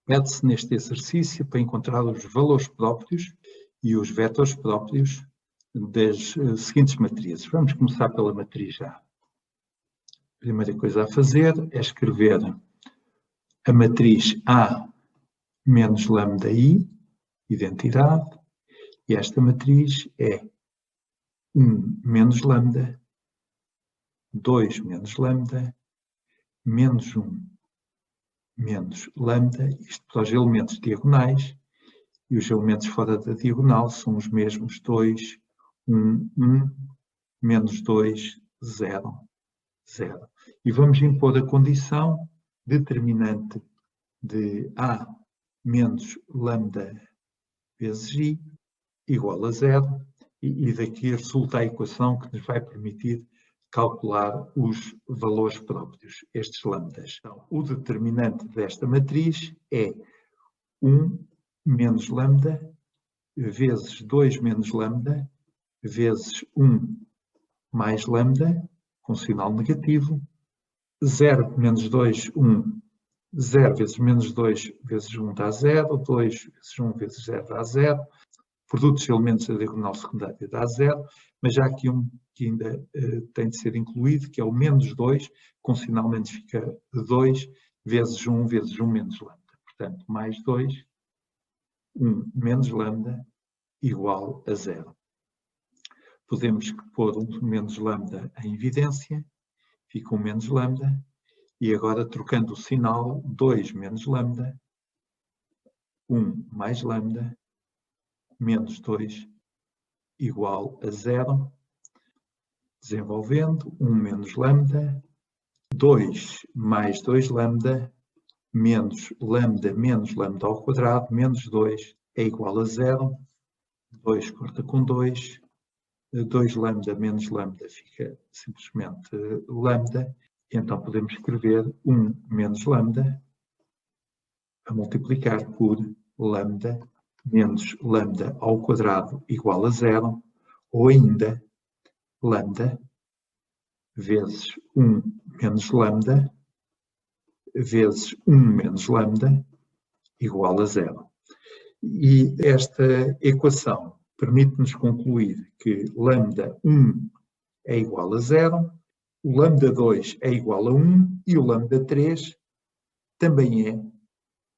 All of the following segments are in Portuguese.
Pede-se neste exercício para encontrar os valores próprios e os vetores próprios das seguintes matrizes. Vamos começar pela matriz A. A primeira coisa a fazer é escrever a matriz A menos lambda I, identidade, e esta matriz é 1 menos lambda, 2 menos lambda, menos 1 menos lambda, isto para os elementos diagonais, e os elementos fora da diagonal são os mesmos 2, 1, 1, menos 2, 0, 0. E vamos impor a condição determinante de A menos lambda vezes I igual a 0, e daqui resulta a equação que nos vai permitir calcular os valores próprios, estes lambdas. Então, o determinante desta matriz é 1 menos lambda vezes 2 menos lambda vezes 1 mais lambda, com sinal negativo, 0 menos 2, 1, 0 vezes menos 2 vezes 1 dá 0, 2 vezes 1 vezes 0 dá 0, produto dos elementos da diagonal secundária dá 0, mas há aqui um que ainda tem de ser incluído, que é o menos 2, com sinal menos fica 2 vezes 1 menos lambda. Portanto, mais 2, 1 menos lambda igual a 0. Podemos pôr um menos lambda em evidência, fica um menos lambda, e agora trocando o sinal, 2 menos lambda, 1 mais lambda, menos 2 igual a 0. Desenvolvendo, 1 menos lambda, 2 mais 2 lambda, menos lambda ao quadrado, menos 2 é igual a 0. 2 corta com 2. 2 lambda menos lambda fica simplesmente lambda. Então podemos escrever 1 menos lambda a multiplicar por lambda menos lambda ao quadrado igual a 0, ou ainda lambda vezes 1 menos lambda vezes 1 menos lambda igual a 0. E esta equação permite-nos concluir que lambda 1 é igual a 0, o lambda 2 é igual a 1 e o lambda 3 também é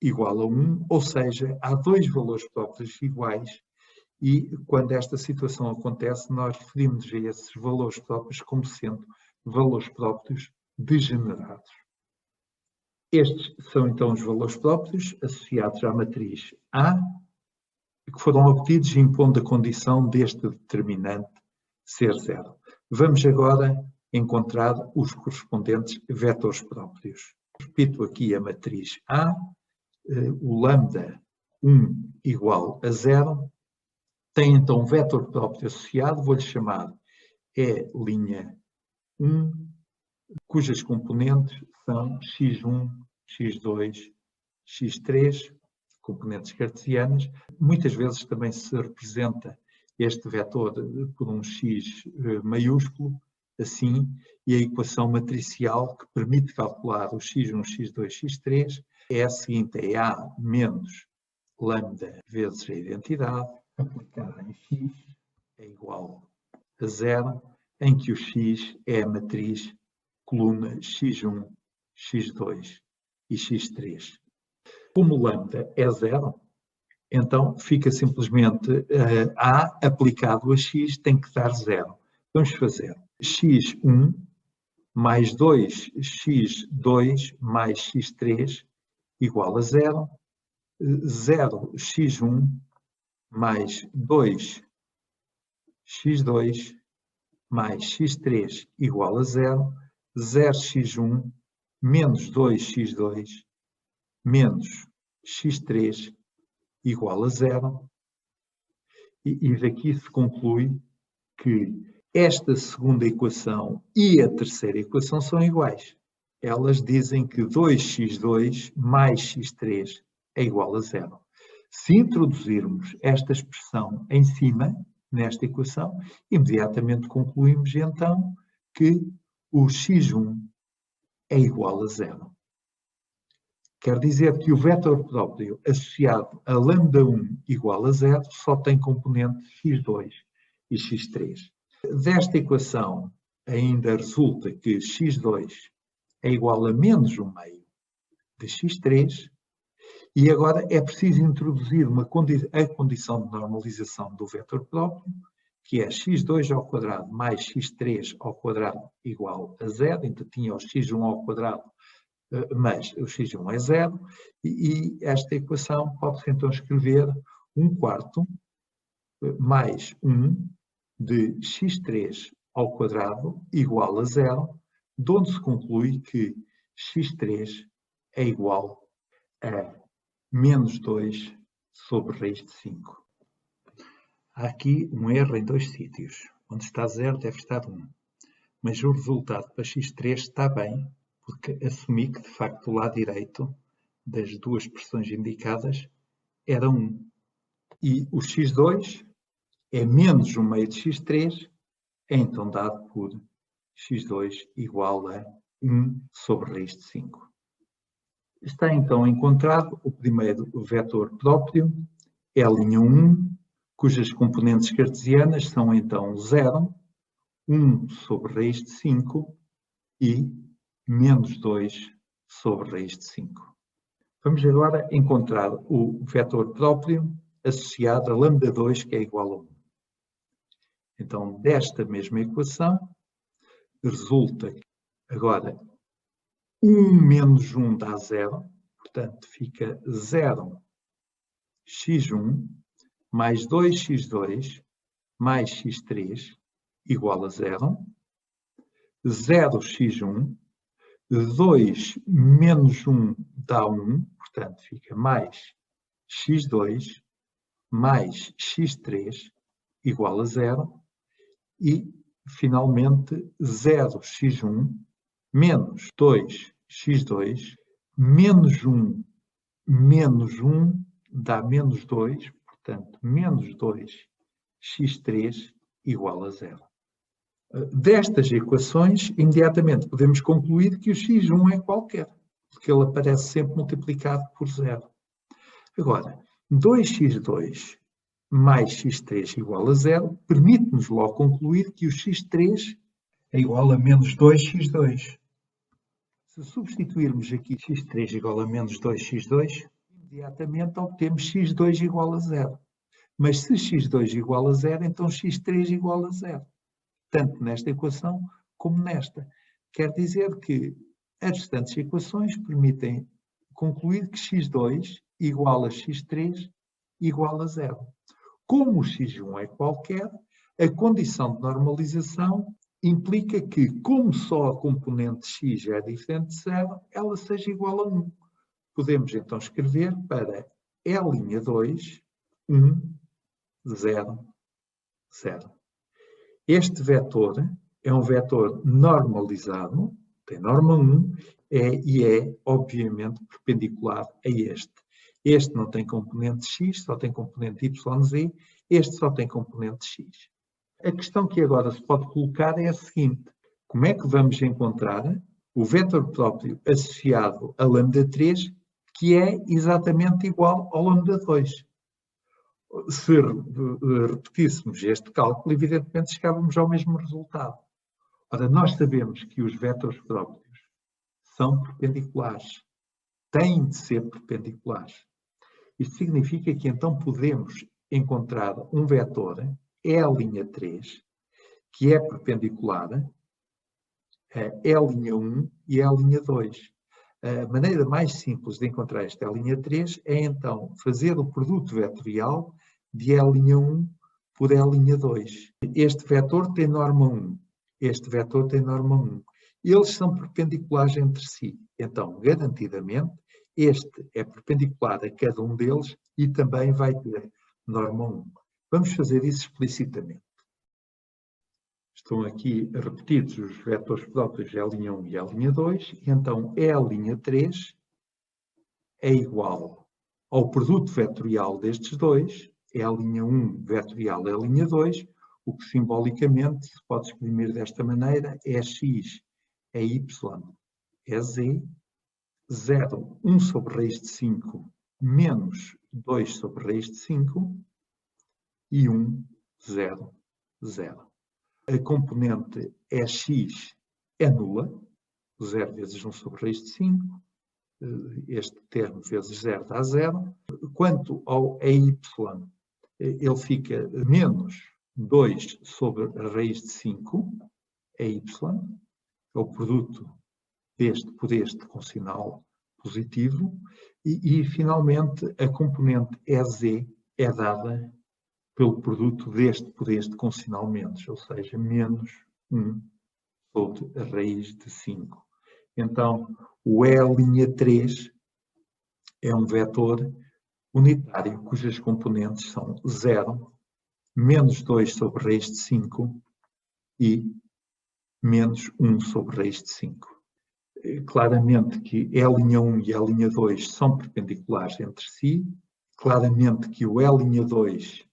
igual a 1, ou seja, há dois valores próprios iguais, e quando esta situação acontece, nós referimos a esses valores próprios como sendo valores próprios degenerados. Estes são então os valores próprios associados à matriz A, que foram obtidos impondo a condição deste determinante ser 0. Vamos agora encontrar os correspondentes vetores próprios. Repito aqui a matriz A, o lambda 1 igual a 0, tem então um vetor próprio associado, vou-lhe chamar E'1, cujas componentes são x1, x2, x3, componentes cartesianas. Muitas vezes também se representa este vetor por um x maiúsculo, assim, e a equação matricial que permite calcular o x1, x2, x3 é a seguinte: é A menos lambda vezes a identidade, aplicada em x, é igual a 0, em que o x é a matriz coluna x1, x2 e x3. Como lambda é 0, então fica simplesmente A aplicado a x tem que dar 0. Vamos fazer x1 mais 2x2 mais x3 igual a 0, 0x1 mais 2x2 mais x3 igual a 0, 0x1 menos 2x2 menos x3 igual a 0. E daqui se conclui que esta segunda equação e a terceira equação são iguais. Elas dizem que 2x2 mais x3 é igual a 0. Se introduzirmos esta expressão em cima, nesta equação, imediatamente concluímos então que o x1 é igual a 0. Quer dizer que o vetor próprio associado a lambda1 igual a 0 só tem componente x2 e x3. Desta equação ainda resulta que x2 é igual a menos 1 meio de x3 e agora é preciso introduzir a condição de normalização do vetor próprio, que é x2 ao quadrado mais x3 ao quadrado igual a 0, então tinha o x1 ao quadrado, mas o x1 é 0, e esta equação pode-se então escrever 1/4 mais 1 de x3 ao quadrado igual a 0, de onde se conclui que x3 é igual a menos 2 sobre raiz de 5. Há aqui um erro em dois sítios. Onde está 0 deve estar 1. Mas o resultado para x3 está bem, porque assumi que de facto o lado direito das duas expressões indicadas era 1. E o x2 é menos 1 meio de x3, é então dado por x2 igual a 1 sobre raiz de 5. Está então encontrado o primeiro vetor próprio, L'1, cujas componentes cartesianas são então 0, 1 sobre raiz de 5 e menos 2 sobre raiz de 5. Vamos agora encontrar o vetor próprio associado a lambda2, que é igual a 1. Então, desta mesma equação, resulta que agora 1 menos 1 dá 0, portanto fica 0 x1 mais 2x2 mais x3 igual a 0, 0x1, 2 menos 1 dá 1, portanto fica mais x2 mais x3 igual a 0, e finalmente 0x1 menos 2x2 menos 1 dá menos 2, portanto menos 2x3 igual a 0. Destas equações, imediatamente podemos concluir que o x1 é qualquer, porque ele aparece sempre multiplicado por 0. Agora, 2x2 mais x3 igual a 0 permite-nos logo concluir que o x3 é igual a menos 2x2. Se substituirmos aqui x3 igual a menos 2x2, imediatamente obtemos x2 igual a 0. Mas se x2 igual a 0, então x3 igual a 0. Tanto nesta equação como nesta. Quer dizer que as restantes equações permitem concluir que x2 igual a x3 igual a 0. Como o x1 é qualquer, a condição de normalização implica que, como só a componente x é diferente de 0, ela seja igual a 1. Podemos então escrever para E'2, 1, 0, 0. Este vetor é um vetor normalizado, tem norma 1, e é, obviamente, perpendicular a este. Este não tem componente x, só tem componente yz, este só tem componente x. A questão que agora se pode colocar é a seguinte: como é que vamos encontrar o vetor próprio associado a lambda3, que é exatamente igual ao lambda2? Se repetíssemos este cálculo, evidentemente chegávamos ao mesmo resultado. Ora, nós sabemos que os vetores próprios são perpendiculares. Têm de ser perpendiculares. Isto significa que então podemos encontrar um vetor E'3 que é perpendicular a E'1 e E'2. A maneira mais simples de encontrar esta E'3 é então fazer o produto vetorial de E'1 por E'2. Este vetor tem norma 1, este vetor tem norma 1. Eles são perpendiculares entre si. Então, garantidamente, este é perpendicular a cada um deles e também vai ter norma 1. Vamos fazer isso explicitamente. Estão aqui repetidos os vetores próprios E'1 e E'2, e então E'3 é igual ao produto vetorial destes dois, E'1 vetorial E'2, o que simbolicamente se pode exprimir desta maneira: é x, é y, é z, 0, 1 sobre raiz de 5 menos 2 sobre raiz de 5 e 1, 0, 0. A componente EX é nula, 0 vezes 1 sobre raiz de 5, este termo vezes 0 dá 0. Quanto ao EY, ele fica menos 2 sobre a raiz de 5, EY, é o produto deste por este com sinal positivo, e finalmente a componente EZ é dada pelo produto deste por este com sinal menos, ou seja, menos 1 sobre a raiz de 5. Então, o E'3 é um vetor unitário cujas componentes são 0, menos 2 sobre raiz de 5 e menos 1 sobre raiz de 5. Claramente que E'1 e E'2 são perpendiculares entre si, claramente que o E'2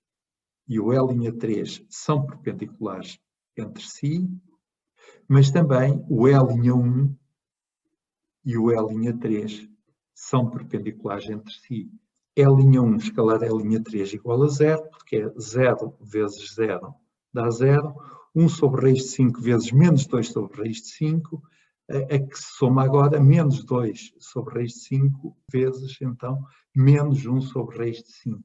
e o E'3 são perpendiculares entre si, mas também o E'1 e o E'3 são perpendiculares entre si. E'1 escalar E'3 igual a 0, porque é 0 vezes 0 dá 0, 1 sobre raiz de 5 vezes menos 2 sobre raiz de 5, a que se soma agora menos 2 sobre raiz de 5 vezes, então, menos 1 sobre raiz de 5.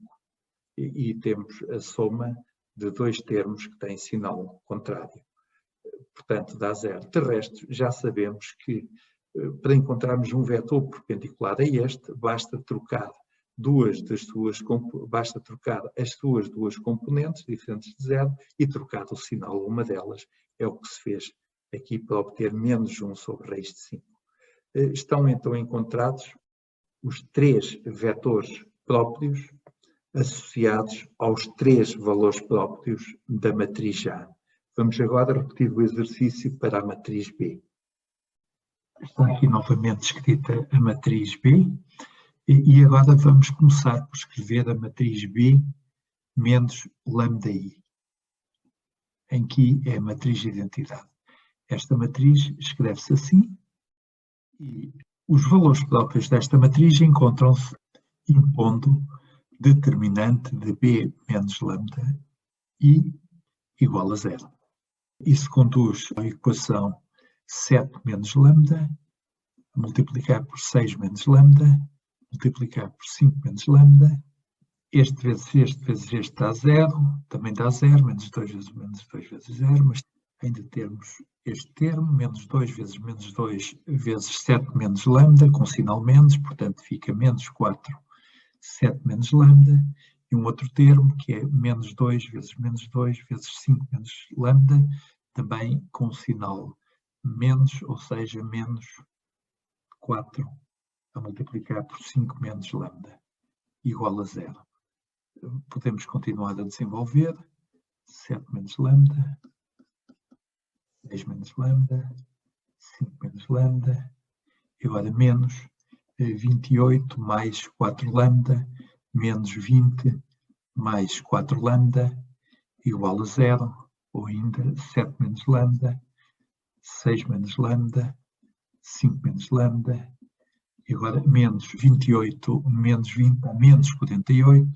E temos a soma de dois termos que têm sinal contrário. Portanto, dá 0. De resto, já sabemos que para encontrarmos um vetor perpendicular a este, basta trocar as suas duas componentes diferentes de 0 e trocar o sinal a uma delas. É o que se fez aqui para obter menos 1 sobre raiz de 5. Estão então encontrados os três vetores próprios associados aos três valores próprios da matriz A. Vamos agora repetir o exercício para a matriz B. Está aqui novamente escrita a matriz B e agora vamos começar por escrever a matriz B menos lambda I, em que é a matriz de identidade. Esta matriz escreve-se assim e os valores próprios desta matriz encontram-se impondo determinante de B menos lambda I igual a 0. Isso conduz à equação 7 menos lambda, multiplicar por 6 menos lambda, multiplicar por 5 menos lambda, este vezes este dá 0, também dá 0, menos 2 vezes 0, mas ainda temos este termo, menos 2 vezes 7 menos lambda, com sinal menos, portanto fica menos 4, 7 menos lambda, e um outro termo que é menos 2 vezes 5 menos lambda, também com sinal menos, ou seja, menos 4 a multiplicar por 5 menos lambda, igual a 0. Podemos continuar a desenvolver. 7 menos lambda, 6 menos lambda, 5 menos lambda, e agora menos 28 mais 4 lambda, menos 20 mais 4 lambda, igual a 0, ou ainda 7 menos lambda, 6 menos lambda, 5 menos lambda, e agora menos 28 menos 20 dá menos 48,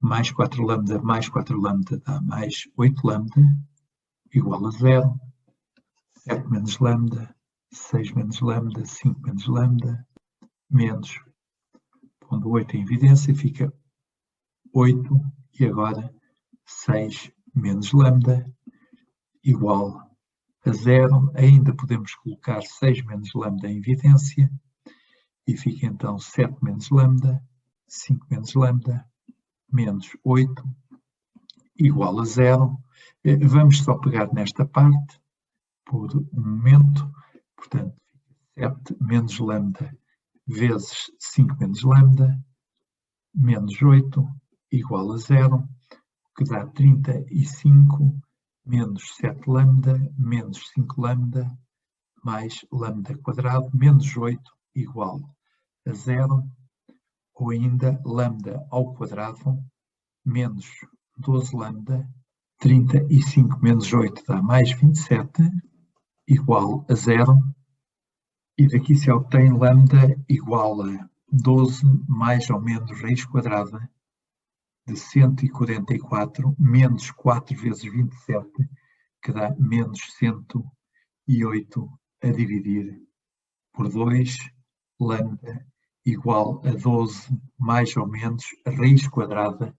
mais 4 lambda dá mais 8 lambda, igual a 0, 7 menos lambda, 6 menos lambda, 5 menos lambda, menos, pondo 8 em evidência, fica 8, e agora 6 menos lambda, igual a 0. Ainda podemos colocar 6 menos lambda em evidência, e fica então 7 menos lambda, 5 menos lambda, menos 8, igual a 0. Vamos só pegar nesta parte, por um momento, portanto, 7 menos lambda vezes 5 menos lambda, menos 8, igual a 0, o que dá 35, menos 7 lambda, menos 5 lambda, mais lambda quadrado, menos 8, igual a 0, ou ainda lambda ao quadrado, menos 12 lambda, 35 menos 8 dá mais 27, igual a 0, E daqui se obtém lambda igual a 12 mais ou menos raiz quadrada de 144 menos 4 vezes 27, que dá menos 108 a dividir por 2, lambda igual a 12 mais ou menos raiz quadrada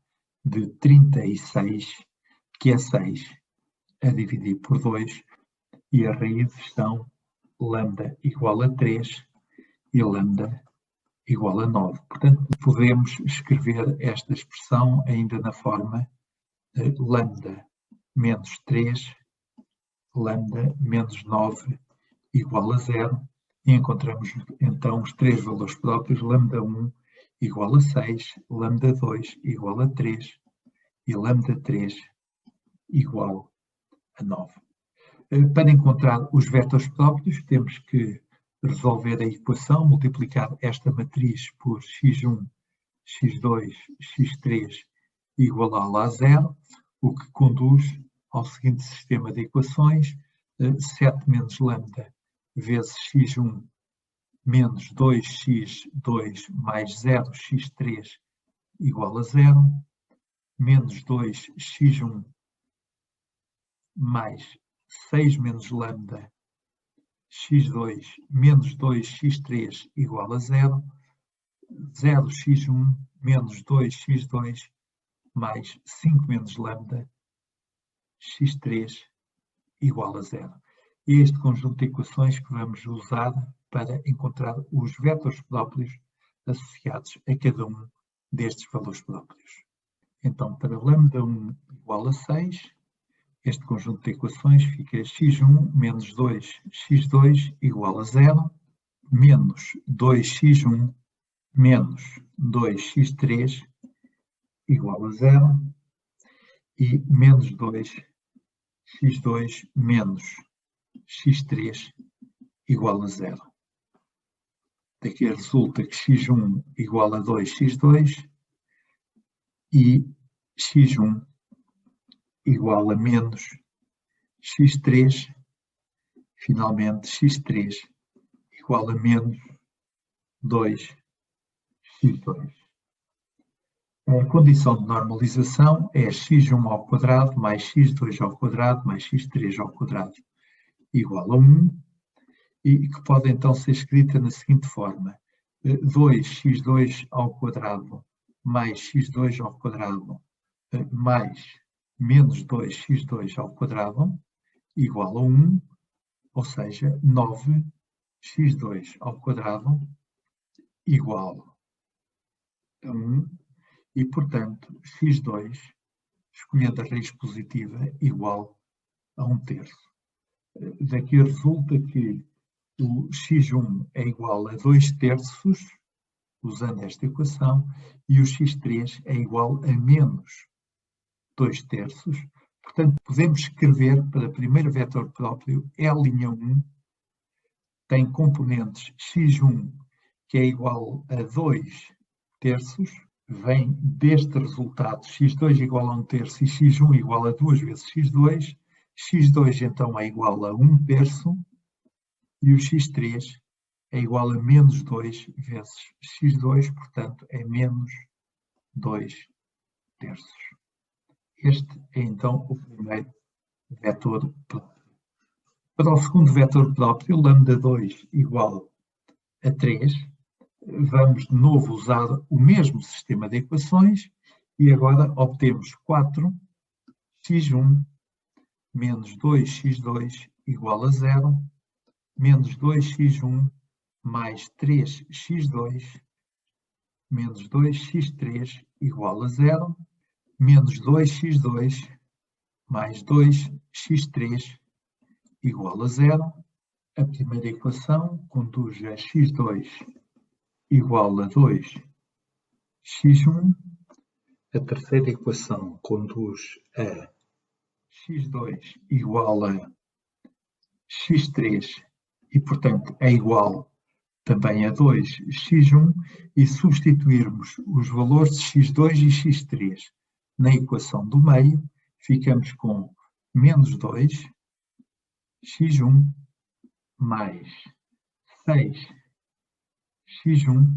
de 36, que é 6, a dividir por 2, e as raízes são lambda igual a 3 e lambda igual a 9. Portanto, podemos escrever esta expressão ainda na forma lambda menos 3, lambda menos 9 igual a 0, e encontramos então os três valores próprios, lambda 1 igual a 6, lambda 2 igual a 3 e lambda 3 igual a 9. Para encontrar os vetores próprios, temos que resolver a equação, multiplicar esta matriz por x1, x2, x3 igual a 0, o que conduz ao seguinte sistema de equações: 7 menos lambda vezes x1 menos 2x2 mais 0x3 igual a 0, menos 2x1 mais 6 menos lambda x2 menos 2x3 igual a 0, 0x1 menos 2x2 mais 5 menos lambda x3 igual a 0. É este conjunto de equações que vamos usar para encontrar os vetores próprios associados a cada um destes valores próprios. Então, para lambda 1 igual a 6, este conjunto de equações fica x1 menos 2x2 igual a 0, menos 2x1 menos 2x3 igual a 0 e menos 2x2 menos x3 igual a 0. Daqui resulta que x1 igual a 2x2 e x1 igual a menos x3, finalmente x3 igual a menos 2x2. A condição de normalização é x1 ao quadrado mais x2 ao quadrado mais x3 ao quadrado igual a 1, e que pode então ser escrita na seguinte forma: 2x2 ao quadrado mais x2 ao quadrado mais menos 2x2 ao quadrado igual a 1, ou seja, 9x2 ao quadrado igual a 1, e, portanto, x2, escolhendo a raiz positiva, igual a 1/3. Daqui resulta que o x1 é igual a 2/3, usando esta equação, e o x3 é igual a menos 2/3. Portanto, podemos escrever para o primeiro vetor próprio, E'1 tem componentes x1, que é igual a 2/3, vem deste resultado, x2 igual a 1/3 e x1 igual a 2 vezes x2, x2 então é igual a 1/3, e o x3 é igual a menos 2 vezes x2, portanto é menos 2/3. Este é então o primeiro vetor próprio. Para o segundo vetor próprio, lambda2 igual a 3, vamos de novo usar o mesmo sistema de equações e agora obtemos 4x1 menos 2x2 igual a 0, menos 2x1 mais 3x2 menos 2x3 igual a 0, menos 2x2 mais 2x3 igual a 0. A primeira equação conduz a x2 igual a 2x1. A terceira equação conduz a x2 igual a x3 e, portanto, é igual também a 2x1, e substituirmos os valores de x2 e x3 na equação do meio, ficamos com menos 2x1 mais 6x1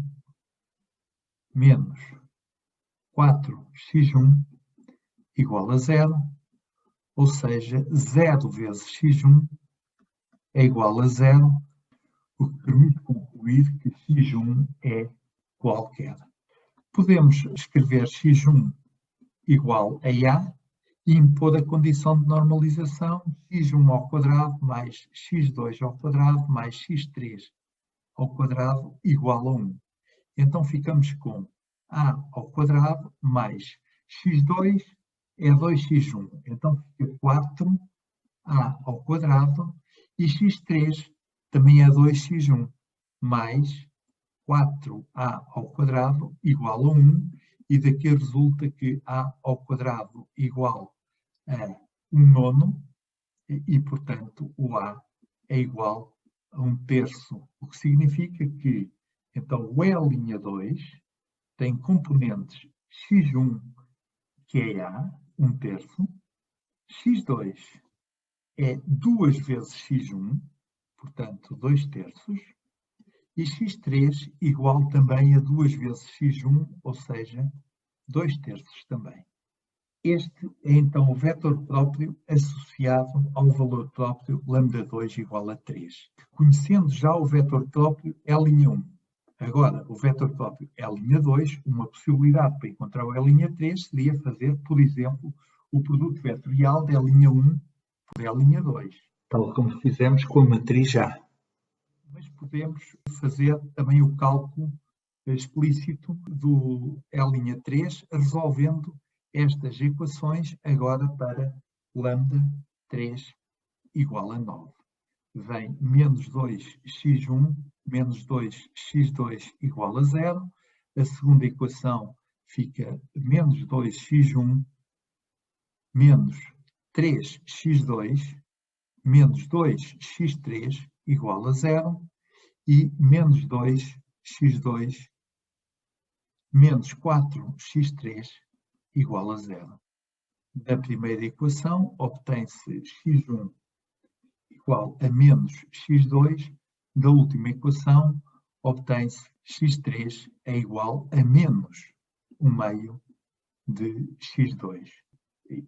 menos 4x1 igual a 0, ou seja, 0 vezes x1 é igual a 0, o que permite concluir que x1 é qualquer. Podemos escrever x1 igual a A e impor a condição de normalização x1 ao quadrado mais x2 ao quadrado mais x3 ao quadrado igual a 1. Então ficamos com A ao quadrado mais x2 é 2x1. Então fica 4A ao quadrado e x3 também é 2x1 mais 4A ao quadrado igual a 1. E daqui resulta que A ao quadrado igual a 1/9 e, portanto, o A é igual a 1/3, o que significa que, então, o E'2 tem componentes x1, que é A, 1/3, x2 é 2 vezes x1, portanto, 2/3, e x3 igual também a 2 vezes x1, ou seja, 2/3 também. Este é então o vetor próprio associado ao valor próprio λ2 igual a 3. Conhecendo já o vetor próprio E'1. Agora, o vetor próprio E'2, uma possibilidade para encontrar o E'3 seria fazer, por exemplo, o produto vetorial de E'1 por E'2. Tal como fizemos com a matriz A. Mas podemos fazer também o cálculo explícito do E'3, resolvendo estas equações agora para λ3 igual a 9. Vem menos 2x1 menos 2x2 igual a 0. A segunda equação fica menos 2x1 menos 3x2 menos 2x3 igual a 0 e menos 2x2 menos 4x3 igual a 0. Da primeira equação obtém-se x1 igual a menos x2, da última equação obtém-se x3 é igual a menos 1/2 de x2,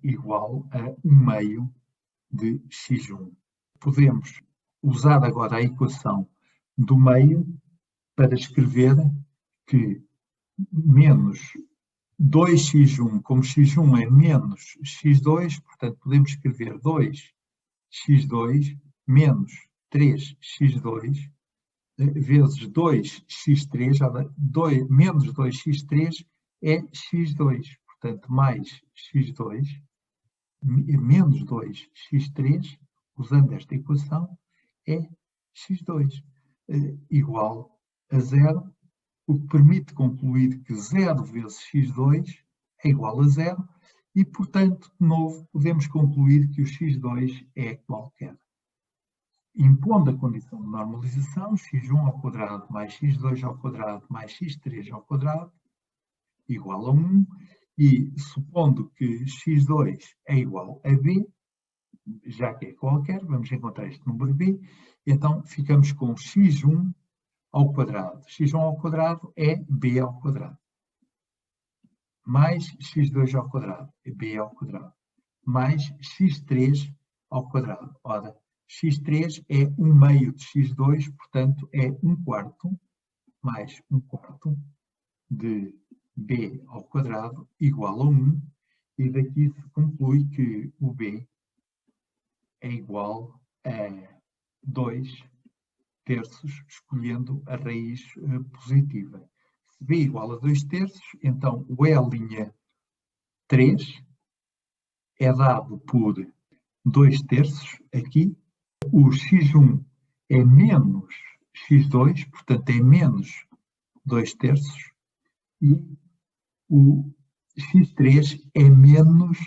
igual a 1/2 de x1. Podemos usar agora a equação do meio para escrever que menos 2x1, como x1 é menos x2, portanto podemos escrever 2x2 menos 3x2 vezes 2x3, menos 2x3 é x2, portanto mais x2 menos 2x3, usando esta equação, é x2 igual a 0, o que permite concluir que 0 vezes x2 é igual a 0 e, portanto, de novo, podemos concluir que o x2 é qualquer. Impondo a condição de normalização, x1 ao quadrado mais x2 ao quadrado mais x3 ao quadrado igual a 1, e supondo que x2 é igual a b, já que é qualquer, vamos encontrar este número b, então ficamos com x1 ao quadrado. x1 ao quadrado é b ao quadrado. Mais x2 ao quadrado é b ao quadrado. Mais x3 ao quadrado. Ora, x3 é 1/2 de x2, portanto é 1/4 mais 1/4 de b ao quadrado igual a 1, e daqui se conclui que o b é igual a 2/3, escolhendo a raiz positiva. Se b igual a 2/3, então o E'3 é dado por 2/3 aqui. O x1 é menos x2, portanto é menos 2/3, e o x3 é menos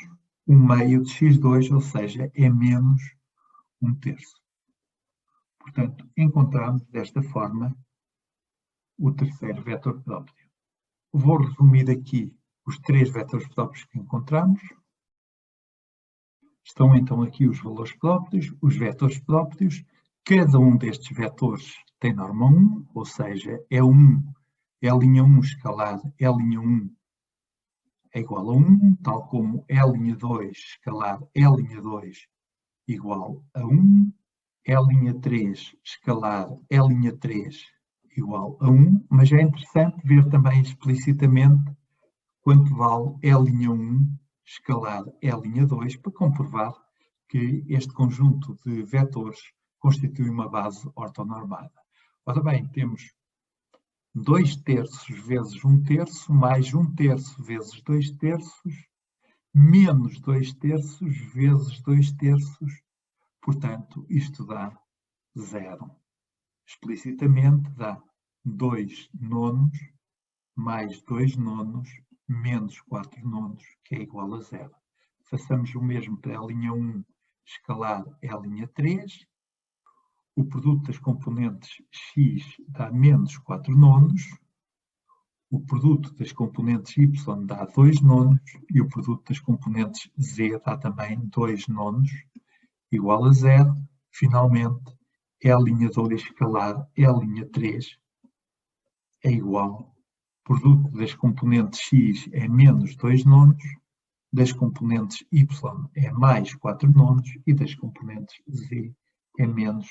1/2 de x2, ou seja, é menos 1/3. Portanto, encontramos desta forma o terceiro vetor próprio. Vou resumir aqui os 3 vetores próprios que encontramos. Estão então aqui os valores próprios, os vetores próprios. Cada um destes vetores tem norma 1, ou seja, E1, E'1 escalado E'1 é igual a 1, tal como E'2 escalado E'2 igual a 1, E'3 escalado E'3 igual a 1, mas é interessante ver também explicitamente quanto vale E'1 escalado E'2 para comprovar que este conjunto de vetores constitui uma base ortonormada. Ora bem, temos 2/3 vezes 1/3 mais 1/3 vezes 2/3 menos 2/3 vezes 2/3. Portanto, isto dá 0. Explicitamente dá 2/9 mais 2/9 menos 4/9, que é igual a 0. Façamos o mesmo para E'1 escalado E'3. O produto das componentes x dá menos 4/9. O produto das componentes y dá 2/9. E o produto das componentes z dá também 2/9, igual a 0. Finalmente, E'2 escalado E'3 é igual. O produto das componentes x é menos 2/9, das componentes y é mais 4/9 e das componentes z é menos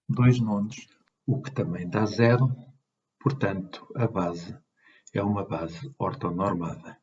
2/9, o que também dá 0. Portanto, a base é uma base ortonormada.